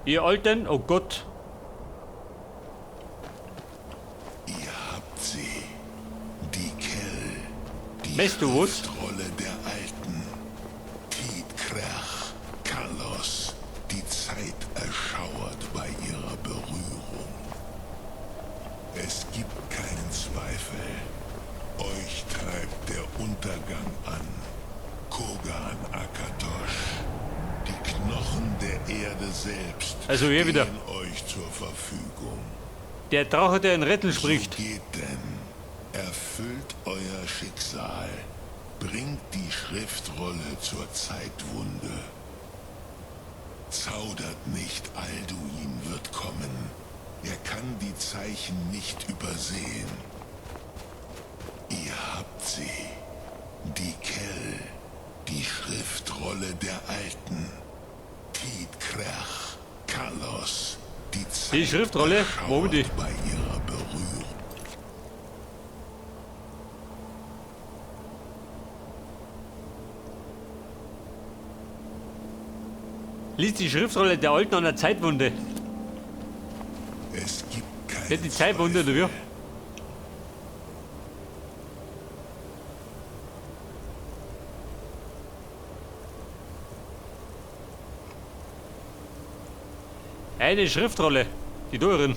Ihr Alten, oh Gott. Ihr habt sie. Die Kell. Die Weißt du was? Schriftrolle der Alten. Tiet Krach. Kalos. Die Zeit erschauert bei ihrer Berührung. Es gibt keinen Zweifel. Euch treibt der Untergang an. Kogan Akatosh. Die Knochen der Erde selbst Also hier wieder. stehen euch zur Verfügung. Der Drache, der in Retten spricht. So geht denn. Erfüllt euer Schicksal. Bringt die Schriftrolle zur Zeitwunde. Zaudert nicht, Alduin wird kommen. Er kann die Zeichen nicht übersehen. Ihr habt sie. Die Kell. Die Schriftrolle der Alten. Tiet Krach. Kalos. Die Zeit Die Schriftrolle? Wo haben die? bei ihrer Berührung. Liest die Schriftrolle der Alten an der Zeitwunde. Es gibt keine Nicht die Zeitwunde, oder wie? Eine Schriftrolle. Die teuren.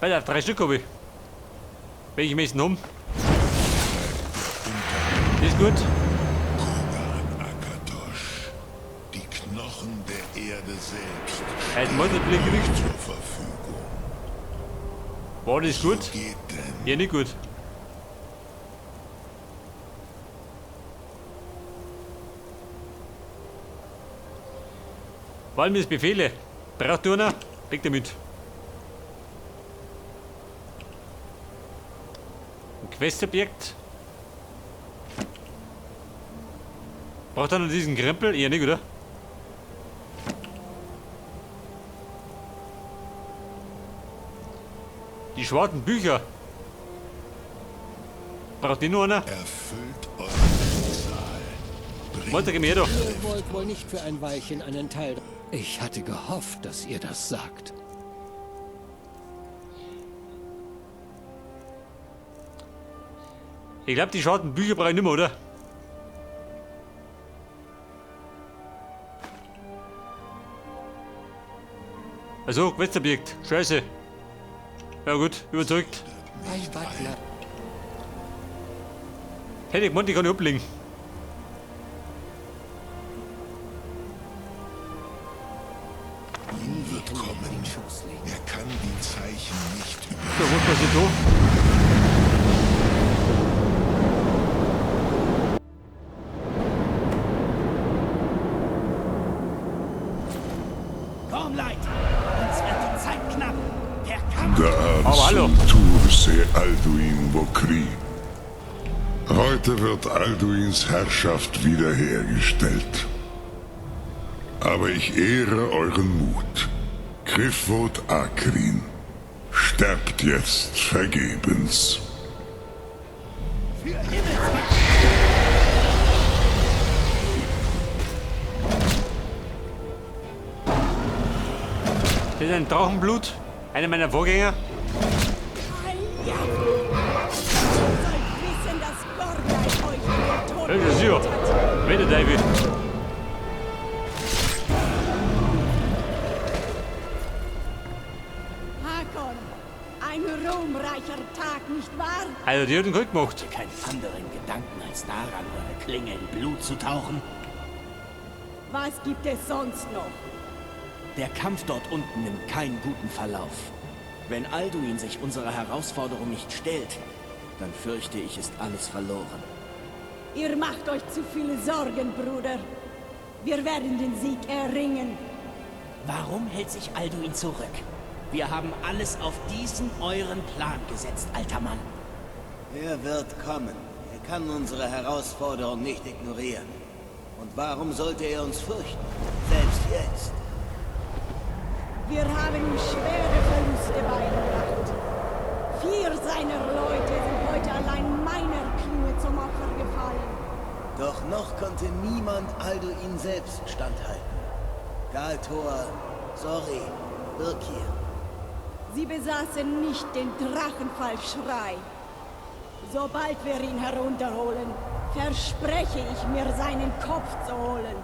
Weiter, 3 Stück habe ich. Welche müssen haben? Das ist gut. Kogan Akatosh. Die Knochen der Erde selbst Ein Monatblick euch gekriegt. zur Verfügung. War das gut? So geht denn. Ja, nicht gut. Walmis Befehle. Braucht du einer? Weg damit. Ein Questobjekt. Braucht er noch diesen Krempel? Ja, nicht, oder? Die schwarzen Bücher. Braucht die nur einer? Erfüllt euer Schicksal. Wollte ich mir doch. Ihr wollt wohl nicht für ein Weilchen einen Teil... Ich hatte gehofft, dass ihr das sagt. Ich glaube, die schwarzen Bücher brauche ich nicht mehr, oder? Also, Questobjekt. Scheiße. Ja gut, überzeugt. Ein Butler. Hätte ich gemeint, ich kann nicht ablegen. Ihn wird kommen. Er kann die Zeichen nicht So, was passiert da? Komm, Leute! Uns wird die Zeit knapp! Der Kampf! Aber hallo. Turse Alduin Vokri. Heute wird Alduins Herrschaft wiederhergestellt. Aber ich ehre euren Mut. Krifvot Akrin. Sterbt jetzt vergebens. Für Himmelsgott! Das ist ein Drachenblut. Einer meiner Vorgänger. Ja. Ihr sollt wissen, dass Gorgai euch in den Tod Ja, sicher. geführt hat. Weder David. Hakon, ein ruhmreicher Tag, nicht wahr? Also, die hat ihn gut gemacht. Keinen anderen Gedanken als daran, eure Klinge in Blut zu tauchen. Was gibt es sonst noch? Der Kampf dort unten nimmt keinen guten Verlauf. Wenn Alduin sich unserer Herausforderung nicht stellt, dann fürchte ich, ist alles verloren. Ihr macht euch zu viele Sorgen, Bruder. Wir werden den Sieg erringen. Warum hält sich Alduin zurück? Wir haben alles auf diesen euren Plan gesetzt, alter Mann. Er wird kommen. Er kann unsere Herausforderung nicht ignorieren. Und warum sollte er uns fürchten? Selbst jetzt. Wir haben ihm schwere Verluste beigebracht. 4 seiner Leute sind heute allein meiner Klinge zum Opfer gefallen. Doch noch konnte niemand Alduin selbst standhalten. Galtor, Sori, Birkir. Sie besaßen nicht den Drachenfallschrei. Sobald wir ihn herunterholen, verspreche ich mir, seinen Kopf zu holen.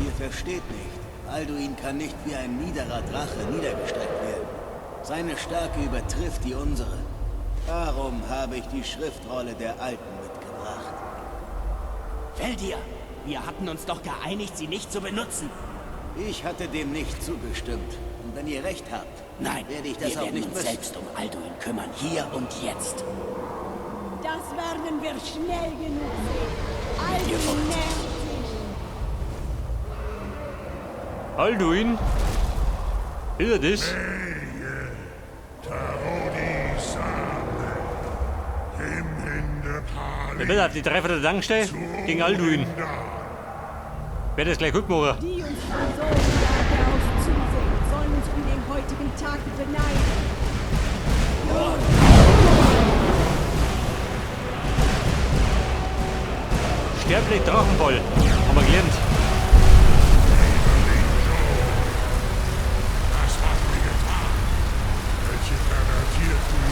Ihr versteht nicht. Alduin kann nicht wie ein niederer Drache niedergestreckt werden. Seine Stärke übertrifft die unsere. Darum habe ich die Schriftrolle der Alten mitgebracht. Veldir, wir hatten uns doch geeinigt, sie nicht zu benutzen. Ich hatte dem nicht zugestimmt. Und wenn ihr recht habt, Nein, werde ich das wir auch werden nicht uns müssen. selbst um Alduin kümmern, hier und jetzt. Das werden wir schnell genug sehen. Alduin nähert sich. Alduin? Ist er das? Wer wird auf die Treffer der Tankstelle gegen Alduin? Wer das gleich gut machen? Die uns von so Jahre aus zusehen, sollen uns um den heutigen Tag beneiden. Sterblich Drachenfall. Haben wir gelernt.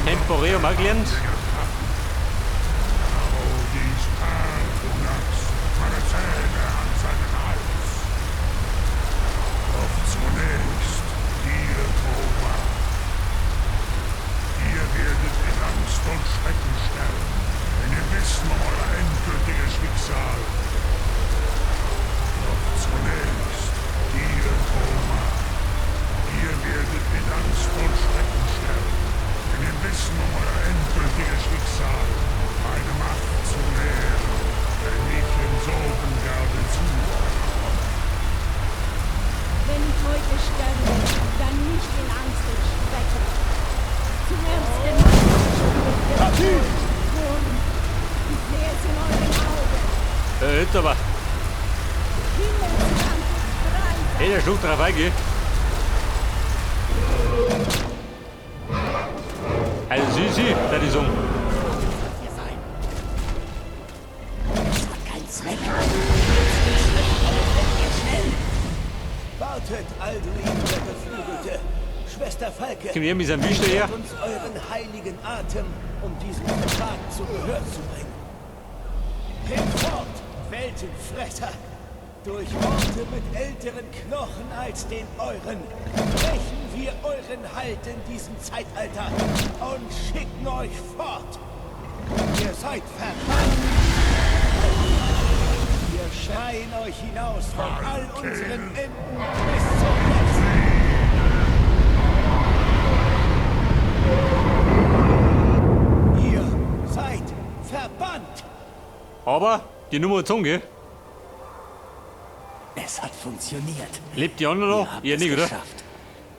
Temporär haben wir gelernt. Wenn ich heute sterbe, dann nicht in Angst und Schrecken. Zuerst den Mann. Ich sehe es in euren Augen. Jetzt aber. Himmelsland frei. Hey, der Schluck drauf eingehen. Also sie, da die Song. Hier sein. Das hat keinen Zweck. Wartet, Alduin, der Geflügelte. Schwester Falke, Kommt ihr mit seinem Wüste her? gebt uns euren heiligen Atem, um diesen Vertrag zu Gehör zu bringen. Hinfort, Weltenfresser! Durch Worte mit älteren Knochen als den euren brechen wir euren Halt in diesem Zeitalter und schicken euch fort. Ihr seid verbannt. Wir schreien euch hinaus von all unseren Enden bis zum letzten. Ihr seid verbannt. Aber die Nummer gezogen, gell? Es hat funktioniert. Lebt die andere noch? Ihr habt Ja, es nicht, oder? geschafft.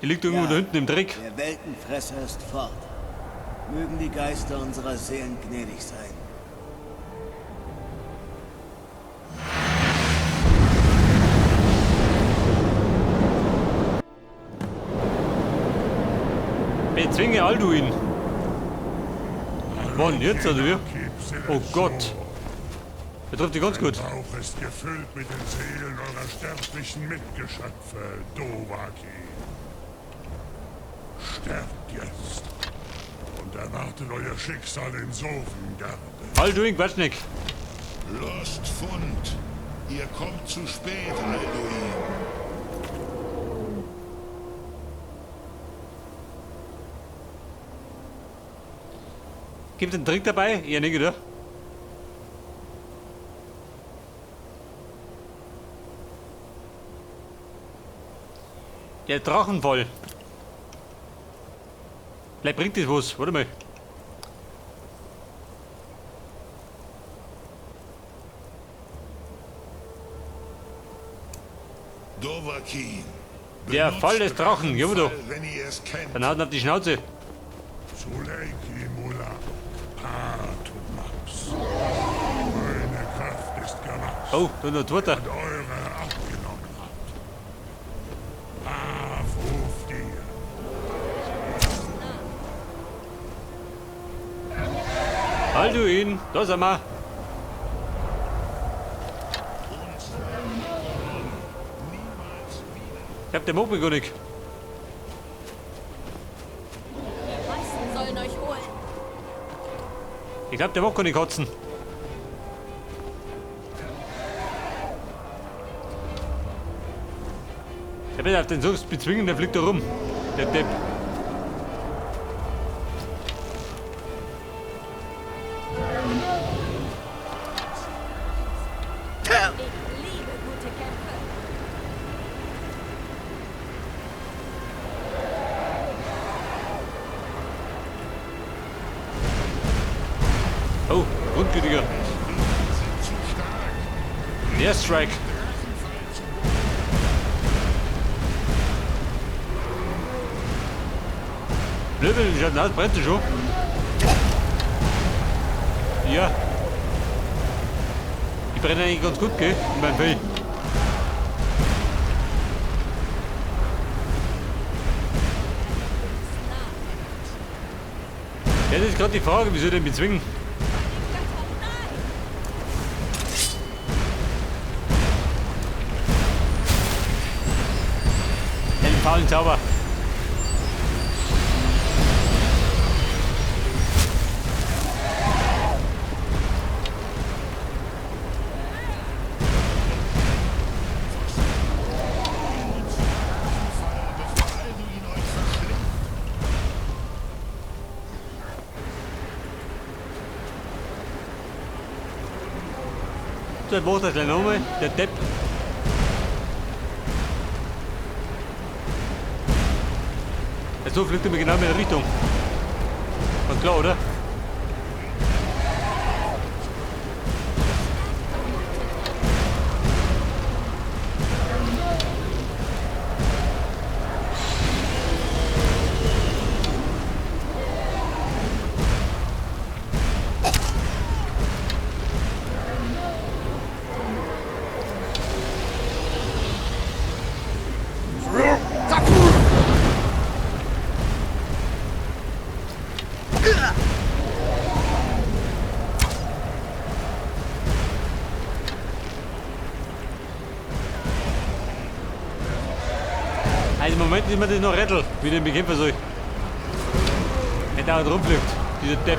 Die liegt irgendwo Ja. da hinten im Dreck. Der Weltenfresser ist fort. Mögen die Geister unserer Seelen gnädig sein. Bezwinge Alduin. Wann jetzt, oder wie? Oh Gott. Der trifft die ganz gut. Dein Bauch ist gefüllt mit den Seelen eurer sterblichen Mitgeschöpfe, Dovahkiin. Sterbt jetzt und erwartet euer Schicksal in Sovngarde. Alduin, quatsch nicht. Lost Fund. Ihr kommt zu spät, Alduin. Gibt es einen Trick dabei? Ja, nicht, oder? Der Drachenfall. Vielleicht bringt das was. Warte mal. Dovahkiin. Der benutzt Fall des Drachen, ja, du. Drachenfall, wenn ihr es kennt. Dann haut ihn auf die Schnauze. Zuleiki Mula, Patumax. Meine Kraft ist gewachsen Oh, da noch zweiter. und eure abgenommen habt. Avu Alduin, da sind wir. Ich hab den Mob gar nicht. Die meisten sollen euch holen. Ich glaub, der mag gar nicht kotzen. Ich will auf den Songs bezwingen, der fliegt da rum. Der Depp. Ich liebe gute Kämpfe. Oh, Grundgütiger. Der Strike. Blöbel, ich hab den brennt schon. Ja. Ich brenne eigentlich ganz gut, gell? In meinem Fell. Ja, das ist gerade die Frage, wieso den bezwingen? Den faulen Zauber. Der macht das gleich nochmal, der Depp. So fliegt er mir genau in der Richtung. Ganz klar, oder? Also im Moment ist mir das noch Rettel, wie den bekämpfen soll. Der dauernd rumfliegt, dieser Depp.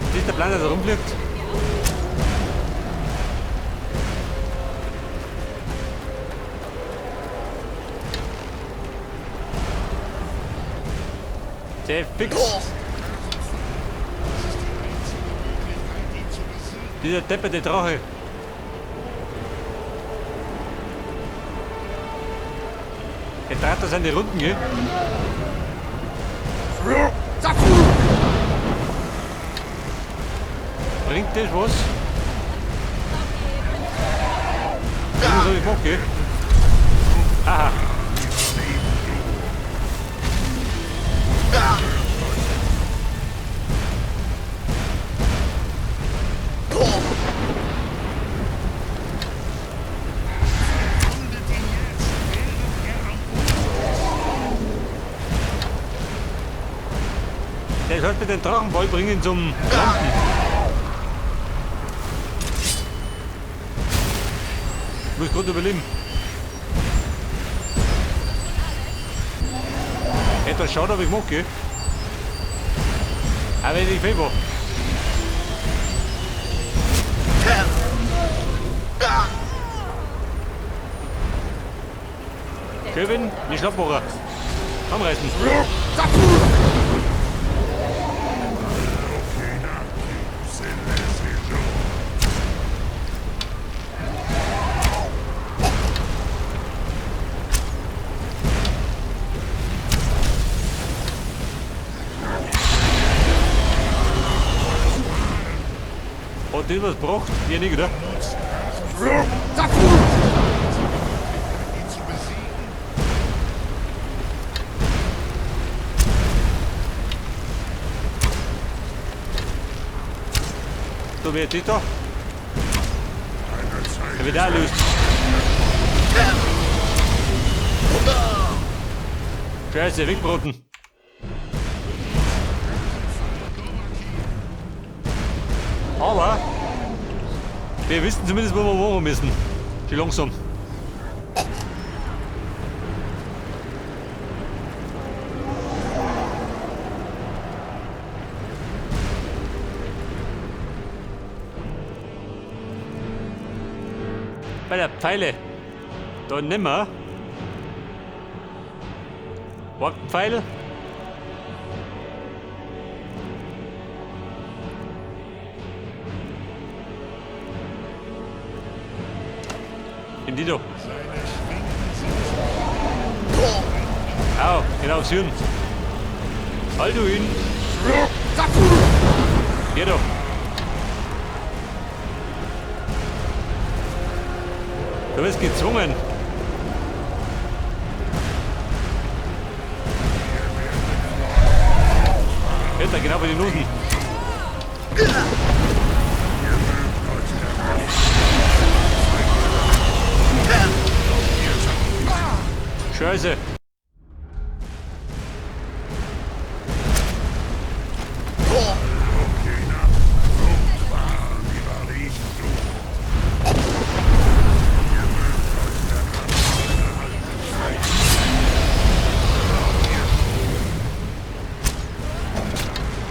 Das ist der Plan, dass er rumfliegt. Der fix. Dieser depperte Drache. Er dreht das an die Runden, gell? Bringt das was? Das soll ich machen, gell? Aha. Der sollte den Drachenball bringen zum Landen. Ich muss gerade überleben. Etwas schade habe ich gemacht, gell? Aber wenn ich viel war. Kevin, nicht Schlappmacher. Anreißen. Hat das was gebracht? Ja, nicht, oder? Da wird die da. Eine Zeit Der wird auch löst. Scheiße, wegbroten. Aber wir wissen zumindest, wo wir wohnen müssen. Schon langsam. Bei der Pfeile. Da nimmer. Pfeil. Nimm die doch. Au, genau aufs Hirn. Halt du ihn. Geh doch. Du bist gezwungen. Hält er genau bei den Noten. Scheiße.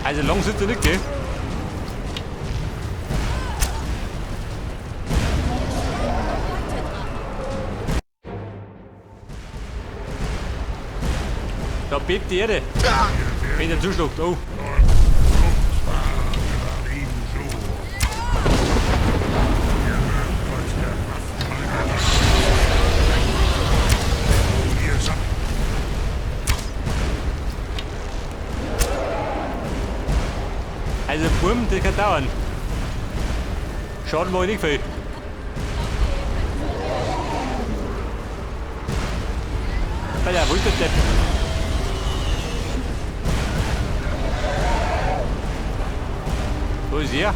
Also lang sitzt er nicht, gell? Da bebt die Erde. Wenn er zuschlägt. Oh. Also Burm, das kann dauern. Schaden war nicht viel. Weil er wollte nicht. Wo ist er?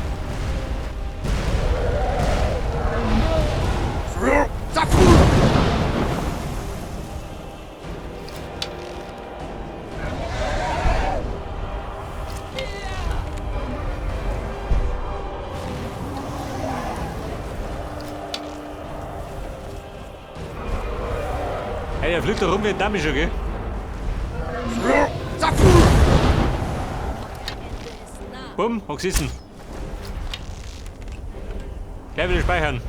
Hey, der fliegt da rum wie ein Damischer, gell? Bumm, hat gesessen. Gleich wieder speichern.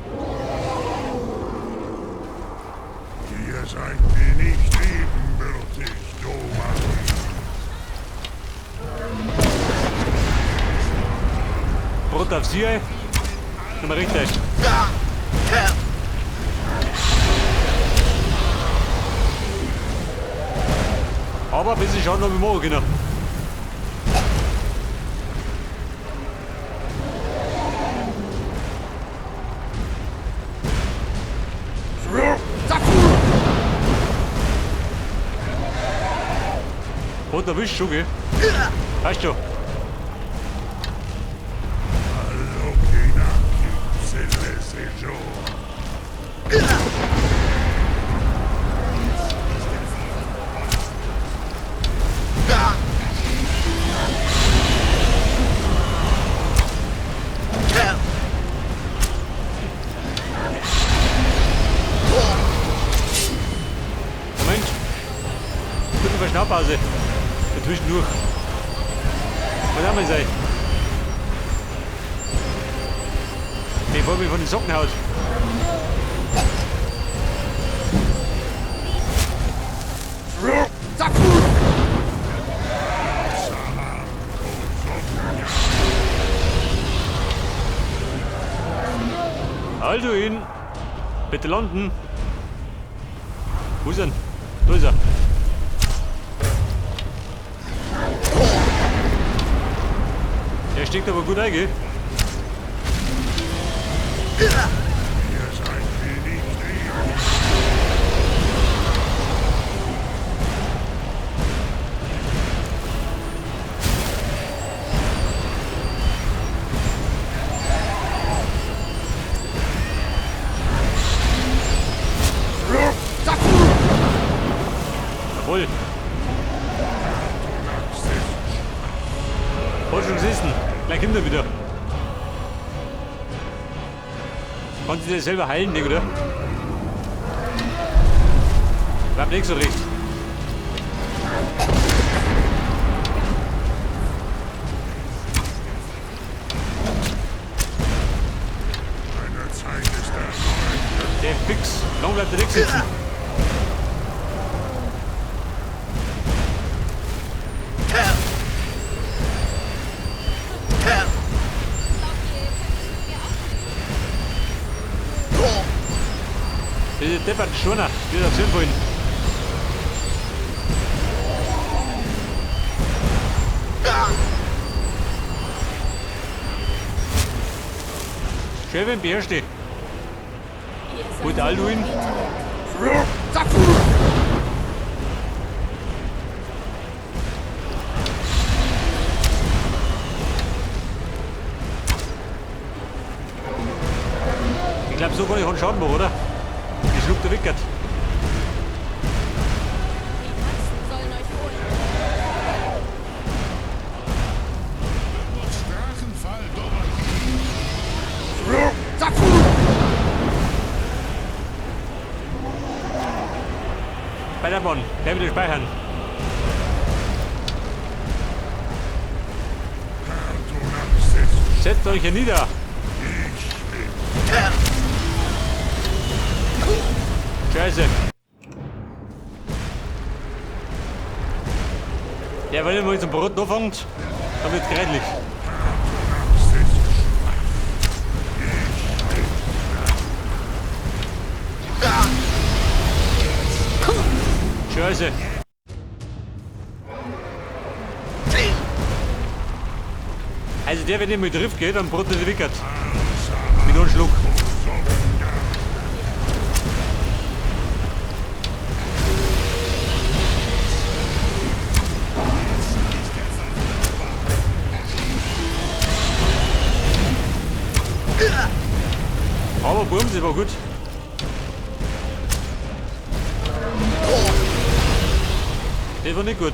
Ihr seid mir nicht ebenbürtig, Dovahkiin. Brot auf sie, nochmal richtig. Aber ein bisschen Schaden habe ich machen können. Brot erwischt schon, gell? Weißt du? Moment. Gute Verschnaufpause. Zwischendurch. Was haben wir sein? Bevor mich von den Socken haut. Also ihn. Bitte landen. Wo ist er? Da ist er. Der steckt aber gut ein, gell? Ihr seid mir nicht ebenbürtig. Hast schon gesessen. Gleich kommt er wieder. Kannst du dir selber heilen, nicht, oder? Bleibt nicht so recht. Meine Zeit ist erreicht. Der fix. Lang bleibt er nicht sitzen. Diese depperten Schoner, die da sind wollen. Schön, wenn beherrscht die. Gut, Alduin. Ich glaube, so kann ich einen Schaden machen, oder? Die schluckt der Wickert. Drachenfall, Dovahkiin. Bei der Bonn, der will speichern. Setzt euch hier nieder. Scheiße. Ja, wenn ihr mal zum Brot anfängt, dann wird's grätlich. Scheiße. Also der, wenn ihr mal trifft, geht, dann brot er wickert. Mit einem Schluck. Aber Burm, das war gut. Das war nicht gut.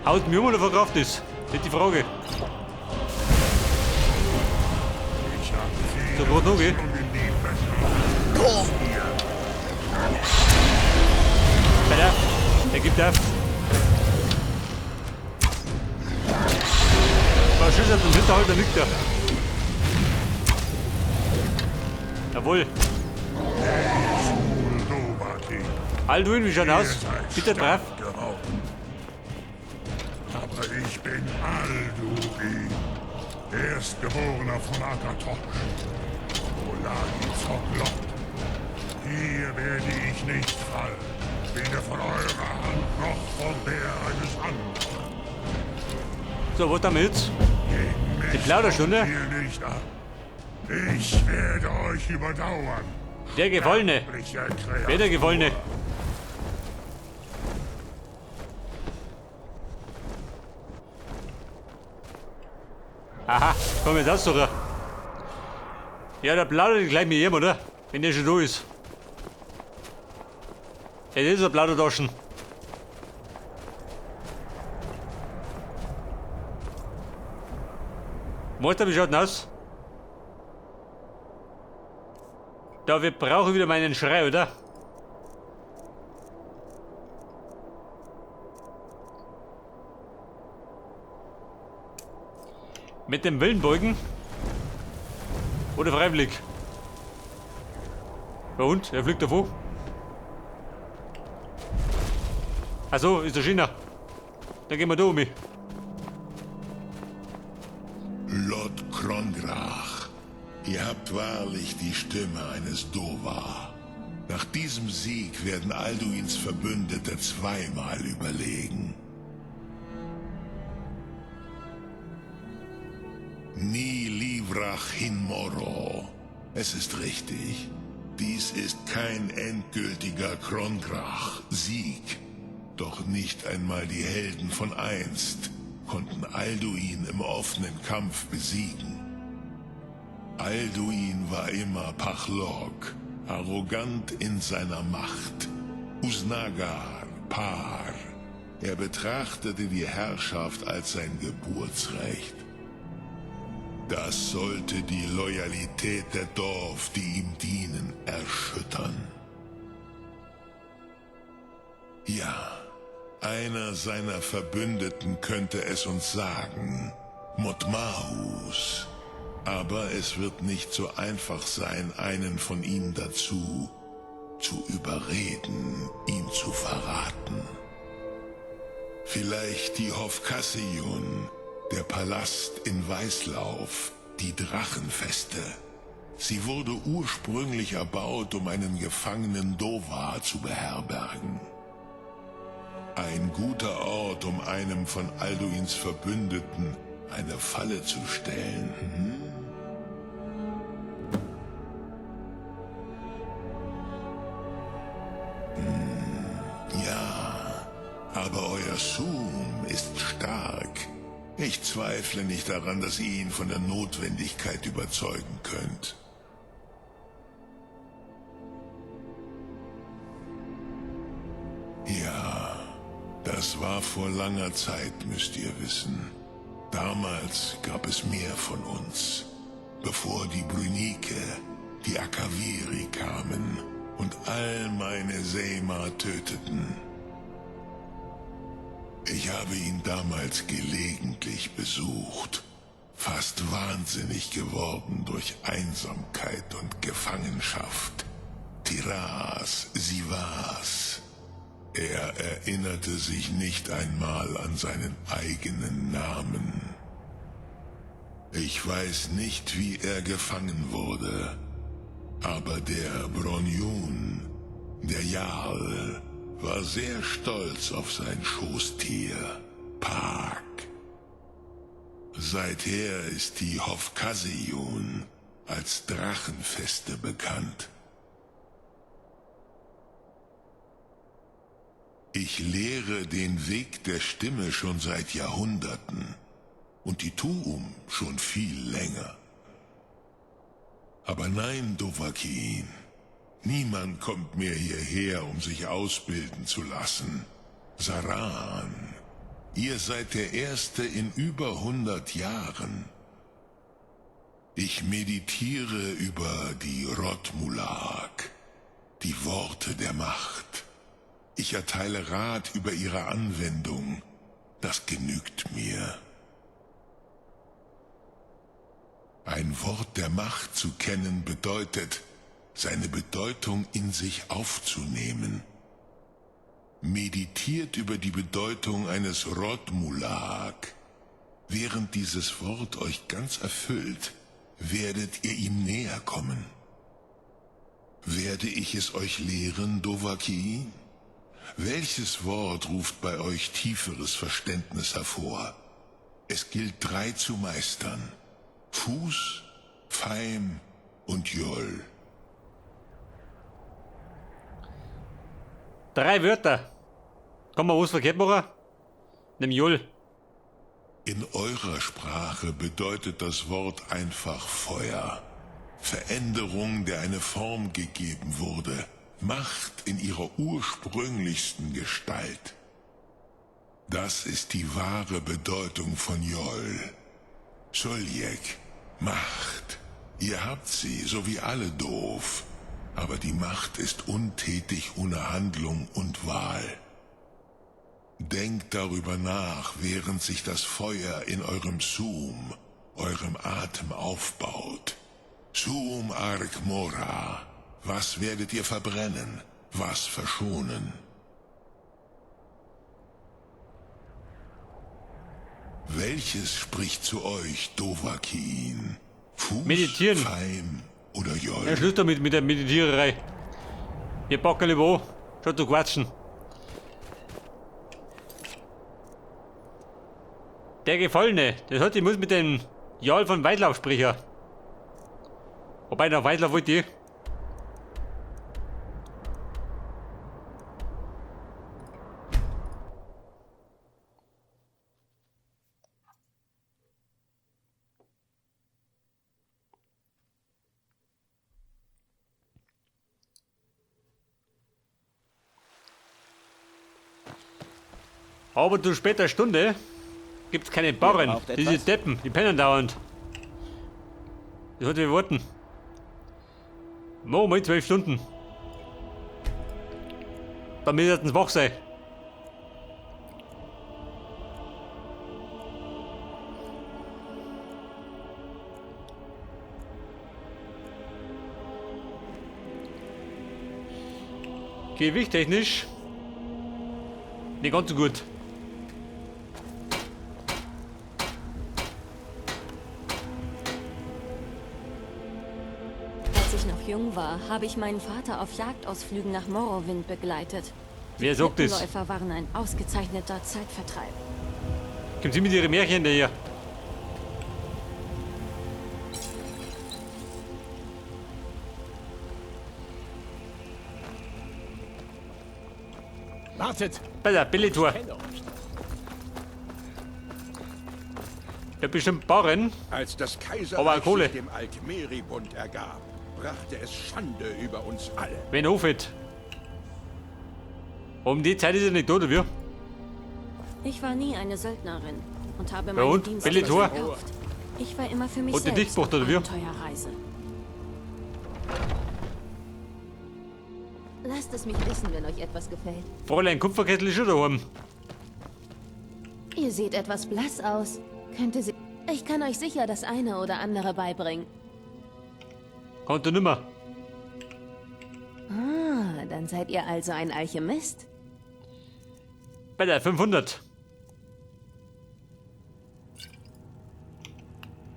Haut mir oder verkauft ist? Das ist die Frage. So, Brot noch, gell? Der gibt auf. Aber Schuss hat den Hinterhalt, der liegt da. Jawohl. Alduin, wie schaut aus? Bitte brav. Aber ich bin Alduin, Erstgeborener von Akatosh. Olagi Zoglot. Hier werde ich nicht fallen. Weder von eurer Hand noch von der eines anderen. So, was damit? Gegen Die mich Plauderstunde? kommt ihr nicht ab. Ich werde euch überdauern. Der Gefallene. Sterbliche Kreatur. Wer der Gefallene? Aha, komm jetzt aus, oder? Ja, der plaudert gleich mit ihm, oder? Wenn der schon da ist. Ja, das ist ein Plaudertaschen. Meister, wie schaut denn aus? Da, wir brauchen wieder meinen Schrei, oder? Mit dem Willenbeugen? Oder freiwillig? Ja und? Er fliegt davon. Achso, ist der China. Dann gehen wir da um mich. Lord Krongrach, ihr habt wahrlich die Stimme eines Dova. Nach diesem Sieg werden Alduins Verbündete zweimal überlegen. Ni livrach hin moro. Es ist richtig. Dies ist kein endgültiger Krongrach-Sieg. Doch nicht einmal die Helden von einst konnten Alduin im offenen Kampf besiegen. Alduin war immer Pachlok, arrogant in seiner Macht. Usnagar, Par. Er betrachtete die Herrschaft als sein Geburtsrecht. Das sollte die Loyalität der Dorf, die ihm dienen, erschüttern. Ja, einer seiner Verbündeten könnte es uns sagen, Motmahus. Aber es wird nicht so einfach sein, einen von ihnen dazu zu überreden, ihn zu verraten. Vielleicht die Hofkassiyun, der Palast in Weißlauf, die Drachenfeste. Sie wurde ursprünglich erbaut, um einen gefangenen Dova zu beherbergen. Ein guter Ort, um einem von Alduins Verbündeten eine Falle zu stellen. Ja, aber euer Sum ist stark. Ich zweifle nicht daran, dass ihr ihn von der Notwendigkeit überzeugen könnt. Ja, das war vor langer Zeit, müsst ihr wissen. Damals gab es mehr von uns, bevor die Brünike, die Akaviri kamen und all meine Seima töteten. Ich habe ihn damals gelegentlich besucht, fast wahnsinnig geworden durch Einsamkeit und Gefangenschaft. Tiras, Sivas. Er erinnerte sich nicht einmal an seinen eigenen Namen. Ich weiß nicht, wie er gefangen wurde, aber der Bronjun, der Jarl, war sehr stolz auf sein Schoßtier, Park. Seither ist die Hofkassiyun als Drachenfeste bekannt. Ich lehre den Weg der Stimme schon seit Jahrhunderten und die Tuum schon viel länger. Aber nein, Dovahkiin, niemand kommt mehr hierher, um sich ausbilden zu lassen. Saran, ihr seid der Erste in über 100 Jahren. Ich meditiere über die Rotmulak, die Worte der Macht. Ich erteile Rat über ihre Anwendung. Das genügt mir. Ein Wort der Macht zu kennen bedeutet, seine Bedeutung in sich aufzunehmen. Meditiert über die Bedeutung eines Rotmulak. Während dieses Wort euch ganz erfüllt, werdet ihr ihm näher kommen. Werde ich es euch lehren, Dovahkiin? Welches Wort ruft bei euch tieferes Verständnis hervor? Es gilt 3 zu meistern. Fuß, Feim und Jol. 3 Wörter. Kann man was verkehrt machen? Nimm Jol. In eurer Sprache bedeutet das Wort einfach Feuer. Veränderung, der eine Form gegeben wurde. Macht in ihrer ursprünglichsten Gestalt. Das ist die wahre Bedeutung von Jol. Soljek, Macht. Ihr habt sie, so wie alle doof. Aber die Macht ist untätig ohne Handlung und Wahl. Denkt darüber nach, während sich das Feuer in eurem Sum, eurem Atem aufbaut. Sum Ark Mora. Was werdet ihr verbrennen? Was verschonen? Welches spricht zu euch, Dovahkiin? Fuß, Meditieren. Feim oder Jol? Ja, Schluss damit mit der Meditiererei. Wir packen lieber an. Schaut zu quatschen. Der Gefallene, das hat, ich muss mit dem Jarl von Weißlauf sprechen. Wobei, nach Weißlauf wollte ich. Aber zu später Stunde gibt's keine Bauern. braucht Diese etwas? Deppen, die pennen dauernd. Das hat wir warten. Morgen mal 12 Stunden. Dann müssen wir wach sein. Gewichttechnisch nicht ganz so gut. Als ich noch jung war, habe ich meinen Vater auf Jagdausflügen nach Morrowind begleitet. Wer sagt das? Läufer waren ein ausgezeichneter Zeitvertreib. Kommen Sie mit Ihren Märchen daher? Wartet! Bei der Billitor. Kennt euch. Der bestimmt Bauern. Als das Aber Kaiserreich Kohle. sich dem Altmeribund ergab, brachte es Schande über uns alle. Wenn Hofet. Um die Zeit ist er nicht tot, oder wie? Ich war nie eine Söldnerin und habe Ja meine und? Dienste Billitor? verkauft. Ich war immer für mich Und die selbst Dichtbucht, auf oder wie? Abenteuerreise. Lasst es mich wissen, wenn euch etwas gefällt. Fräulein Kupferkessel ist schon daheim. Ihr seht etwas blass aus. Könnte sie... Ich kann euch sicher das eine oder andere beibringen. Konnte nimmer. Ah, dann seid ihr also ein Alchemist? Bei der 500.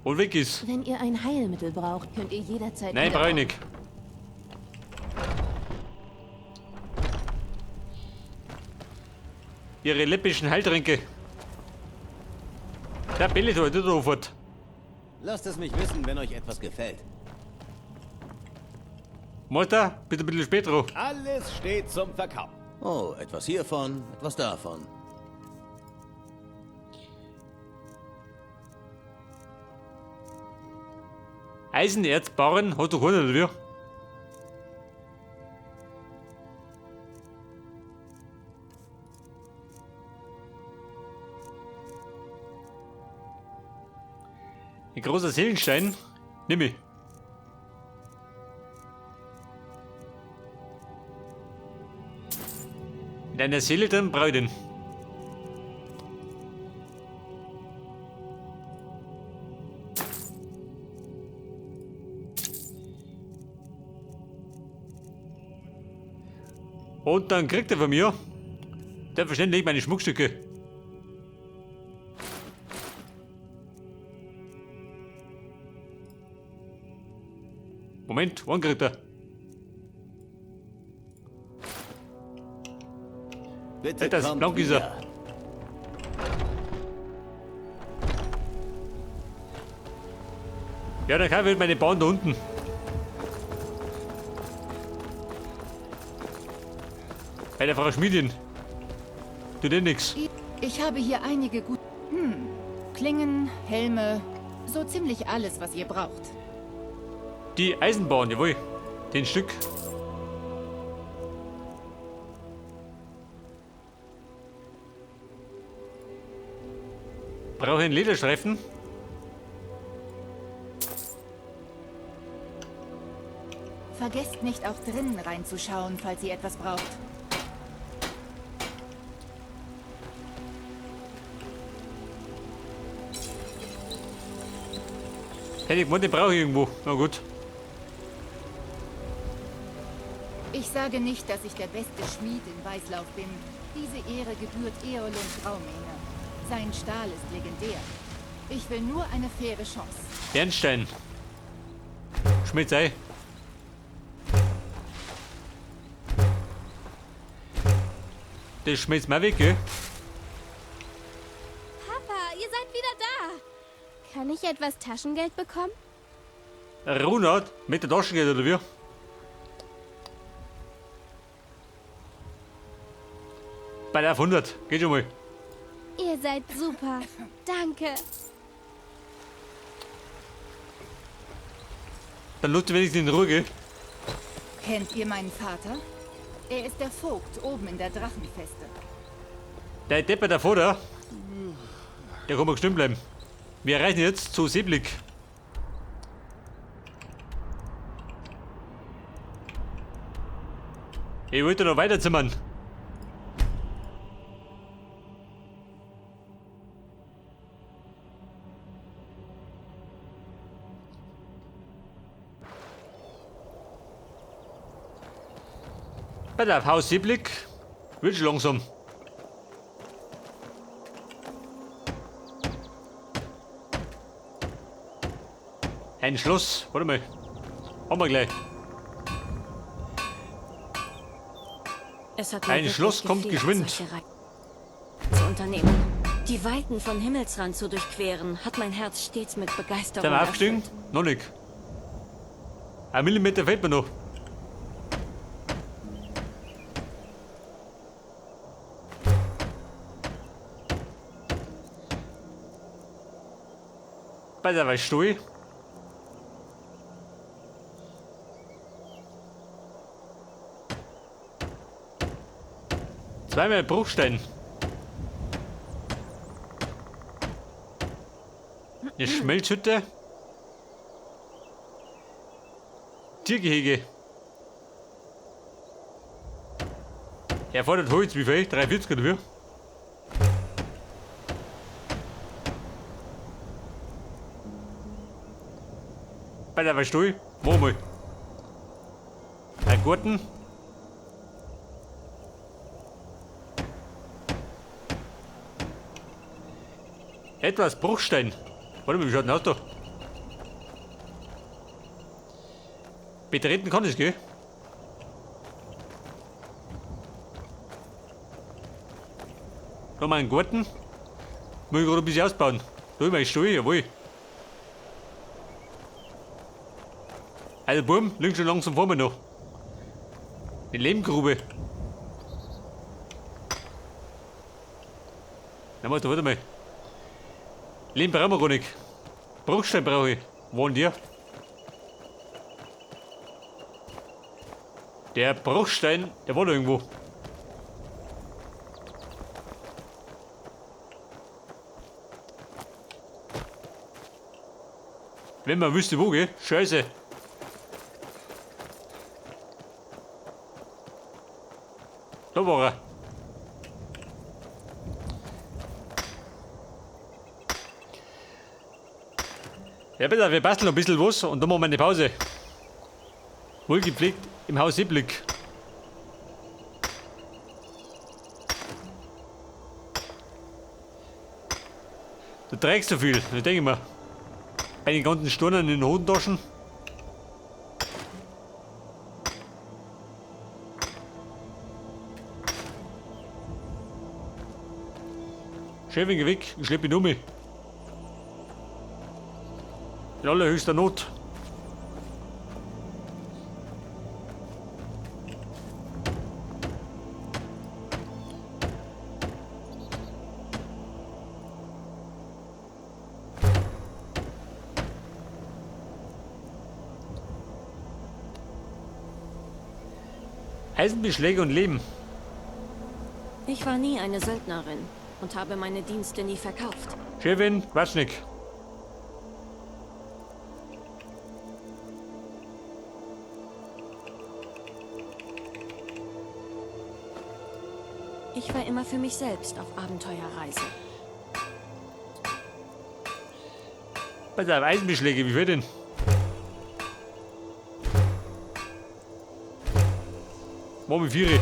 Und weg ist. Wenn ihr ein Heilmittel braucht, könnt ihr jederzeit... Nein, brauche ich wiederkommen. nicht. Ihre läppischen Heiltränke. Der Billitor, der Rufert. Lasst es mich wissen, wenn euch etwas gefällt. Mutter, bitte ein bisschen später. Alles steht zum Verkauf. Oh, etwas hiervon, etwas davon. Eisenerzbauern hat doch keiner, oder wie? Ein großer Seelenstein. Nimm ich. In deiner Seele drin brauche ich den. Und dann kriegt er von mir selbstverständlich meine Schmuckstücke. Moment, wann kriegt er? Bitte Das kommt blank ist er. wieder. Ja, dann kann ich meine Bahn da unten. Bei der Frau Schmiedin. Tut dir nix. Ich habe hier einige gute... Klingen, Helme, so ziemlich alles, was ihr braucht. Die Eisenbahn, jawohl. Den Stück. Brauche ich einen Lederstreifen? Vergesst nicht, auch drinnen reinzuschauen, falls ihr etwas braucht. Hätte ich gemeint, den brauche ich irgendwo. Na gut. Ich sage nicht, dass ich der beste Schmied in Weißlauf bin. Diese Ehre gebührt Eolund Graumähne. Sein Stahl ist legendär. Ich will nur eine faire Chance. Bernstein. Schmelzei. Das schmelzt mal weg, gell? Papa, ihr seid wieder da. Kann ich etwas Taschengeld bekommen? Runert mit der Taschengeld, oder wie? Bei der 100. Geht schon mal. Ihr seid super. Danke. Dann nutzt wenigstens in Ruhe, gell? Kennt ihr meinen Vater? Er ist der Vogt oben in der Drachenfeste. Der Deppe davor da, der kann mal stehen bleiben. Wir erreichen jetzt zu Seeblick. Ich wollte noch weiterzimmern. Bei der Haus Seeblick wird schon langsam. Ein Schloss, warte mal. Haben wir gleich. Es hat mir Ein wirklich Schloss kommt gefehlt, geschwind. solche Reisen zu unternehmen. Die Weiten von Himmelsrand zu durchqueren, hat mein Herz stets mit Begeisterung Sind wir aufgestiegen? erfüllt. Noch nicht. Ein Millimeter fehlt mir noch. Bei der Weißstuhl. Zweimal Bruchstein. Eine Schmelzhütte. Tiergehege. Er fordert Holz, wie viel? 43 oder wie? Bei der Weißstuhl. Wo mal? Ein Garten. Etwas Bruchstein. Warte mal, wie schaut denn aus da? Betreten kann ich, gell? Da mal einen Garten. Muss ich gerade ein bisschen ausbauen. Da ist mein Stuhl, jawohl. Also Buben, links schon langsam vor mir noch. Eine Lehmgrube. Na warte mal. Lehm brauchen wir gar nicht. Bruchstein brauche ich. Wo denn der? Der Bruchstein, der war da irgendwo. Wenn man wüsste wo, gell? Scheiße. Da war er. Ja bitte, wir basteln noch ein bisschen was und dann machen wir eine Pause. Wohlgepflegt im Haus Seeblick. Du trägst so viel, das denke ich mir. Bei den ganzen Stonnen in den Hodentaschen. Schäfing weg, ich schleppe ihn um mich. In allerhöchster Not. Eisenbeschläge und Leben. Ich war nie eine Söldnerin und habe meine Dienste nie verkauft. Chefin, Quatschnick. Ich war immer für mich selbst auf Abenteuerreise. Bei der Eisenbeschläge, wie viel denn? Machen wir 4.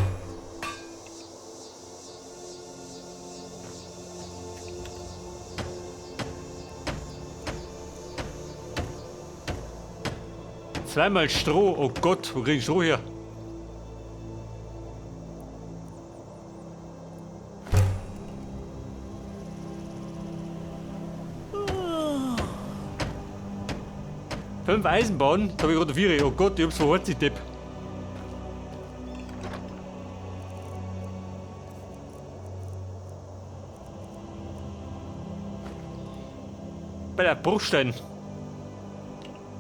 Zweimal Stroh, oh Gott, wo krieg ich Stroh her? Fünf Eisenbahnen, da habe ich gerade 4. Oh Gott, ich hab's verhört, ich Depp. Bei der Bruchstein.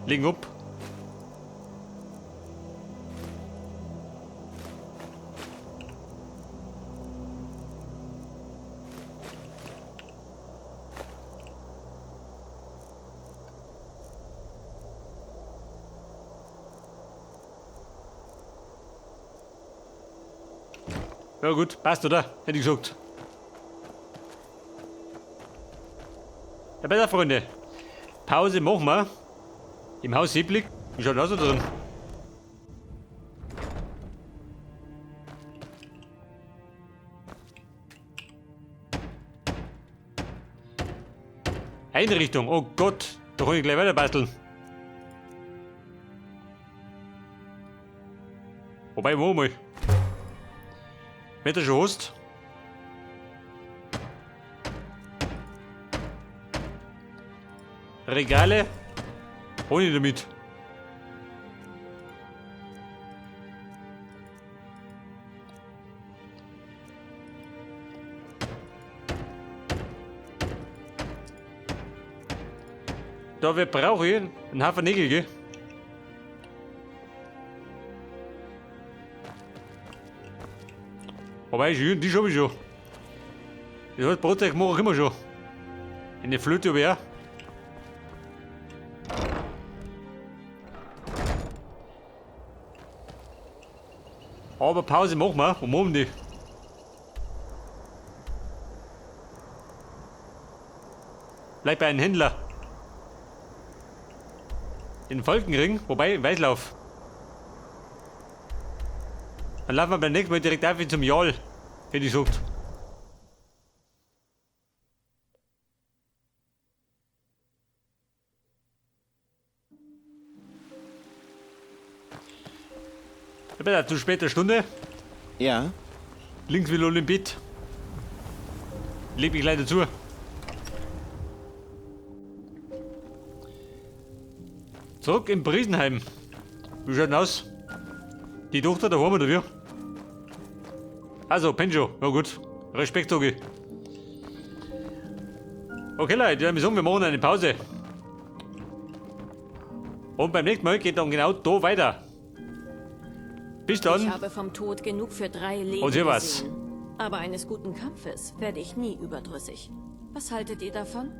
Liegen ab. Ja gut, passt, oder? Hätte ich gesagt. Ja, besser, Freunde. Pause machen wir. Im Haus Sieblig. Wie schaut das aus da drin? Einrichtung. Oh Gott. Da kann ich gleich weiter basteln. Wobei, wo mal. Wenn du schon hast. Regale. Hol ich damit. Dafür brauche ich einen Haufen Nägel, gell? Wobei, schön, die habe ich schon. Das heißt, Brotzeug mache ich immer schon. Eine Flöte habe ich auch. Aber Pause machen wir und machen die. Bleib bei einem Händler. In Falkenring, wobei in Weißlauf. Dann laufen wir beim nächsten Mal direkt auf zum Jal, hätte ich gesagt. Ja, bitte, zu später Stunde. Ja. Links will Olympit. Lebe ich gleich dazu. Zurück im Briesenheim. Wie schaut denn aus? Die Tochter daheim oder wie? Also, Penjo, ja gut. Respekt, sag ich. Okay, Leute, wir sagen, wir machen eine Pause. Und beim nächsten Mal geht dann genau da weiter. Bis dann. Ich habe vom Tod genug für 3 Leben Und was? gesehen. Aber eines guten Kampfes werde ich nie überdrüssig. Was haltet ihr davon?